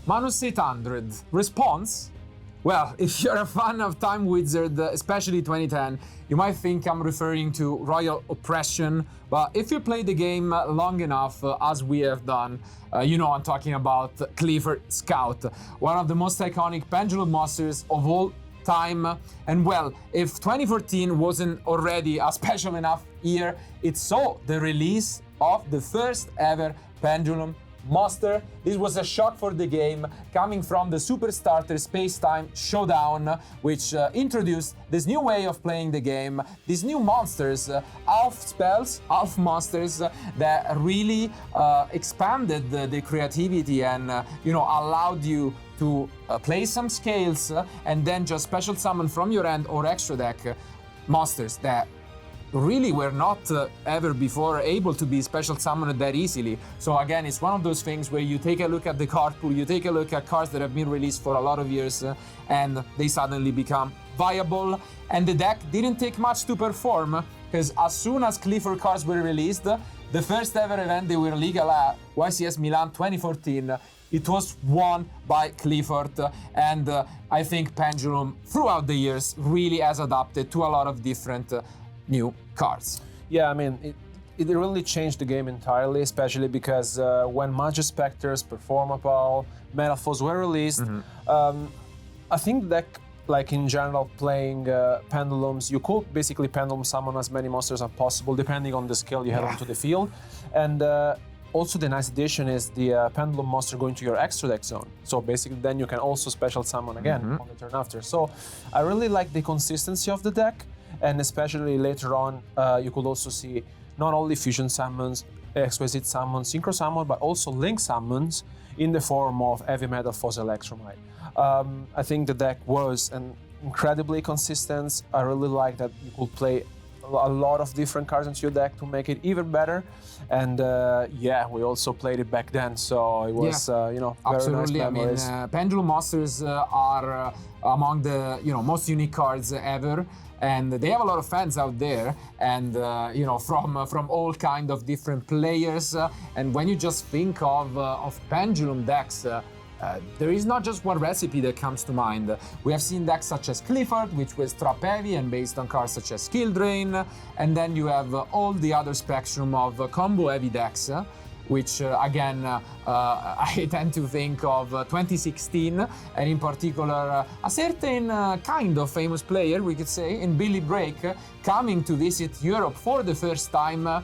Manus 800. Response? Well, if you're a fan of Time Wizard, especially 2010, you might think I'm referring to Royal Oppression, but if you play the game long enough, as we have done, you know I'm talking about Clifford Scout, one of the most iconic Pendulum monsters of all time. And well, if 2014 wasn't already a special enough year, it saw the release of the first ever Pendulum monster. This was a shock for the game, coming from the Super Starter Space-Time Showdown, which introduced this new way of playing the game, these new monsters, half spells, half monsters, that really expanded the creativity and allowed you to play some scales and then just special summon from your end or extra deck monsters that really were not ever before able to be special summoned that easily. So again, it's one of those things where you take a look at the card pool, you take a look at cards that have been released for a lot of years and they suddenly become viable. And the deck didn't take much to perform, because as soon as Clifford cards were released, the first ever event they were legal at, YCS Milan 2014, it was won by Clifford, and I think Pendulum throughout the years really has adapted to a lot of different new cards. Yeah, I mean, it really changed the game entirely, especially because when Magic Spectres, Performapal, Metaphors were released, I think that, like in general, playing Pendulums, you could basically Pendulum summon as many monsters as possible, depending on the skill you had onto the field. And also the nice addition is the Pendulum monster going to your extra deck zone. So basically then you can also special summon again on the turn after. So I really like the consistency of the deck. And especially later on, you could also see not only fusion summons, exquisite summons, synchro summon, but also link summons in the form of heavy metal Force Electromite. I think the deck was incredibly consistent. I really like that you could play a lot of different cards into your deck to make it even better. And yeah, we also played it back then, so it was very absolutely nice memories. I mean, Pendulum monsters are among the most unique cards ever, and they have a lot of fans out there, and from all kind of different players. And when you just think of Pendulum decks, there is not just one recipe that comes to mind. We have seen decks such as Clifford, which was trap heavy and based on cards such as Skill Drain, and then you have all the other spectrum of combo heavy decks, which again I tend to think of 2016, and in particular a certain kind of famous player, we could say, in Billy Brake, coming to visit Europe for the first time.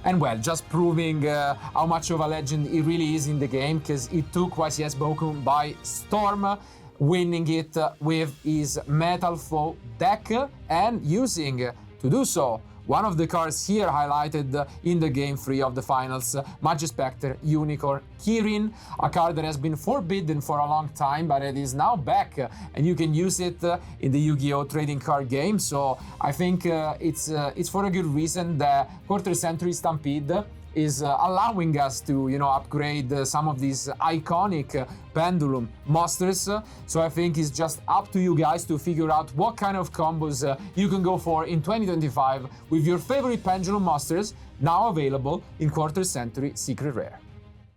And well, just proving how much of a legend he really is in the game, because it took YCS Bochum by storm, winning it with his Metal Foe deck and using, to do so, one of the cards here highlighted in the game 3 of the finals, Magic Spectre Unicorn Kirin, a card that has been forbidden for a long time, but it is now back and you can use it in the Yu-Gi-Oh! Trading card game. So I think it's for a good reason that Quarter Century Stampede is allowing us to upgrade some of these iconic Pendulum monsters. So I think it's just up to you guys to figure out what kind of combos you can go for in 2025 with your favorite Pendulum monsters, now available in Quarter Century Secret Rare.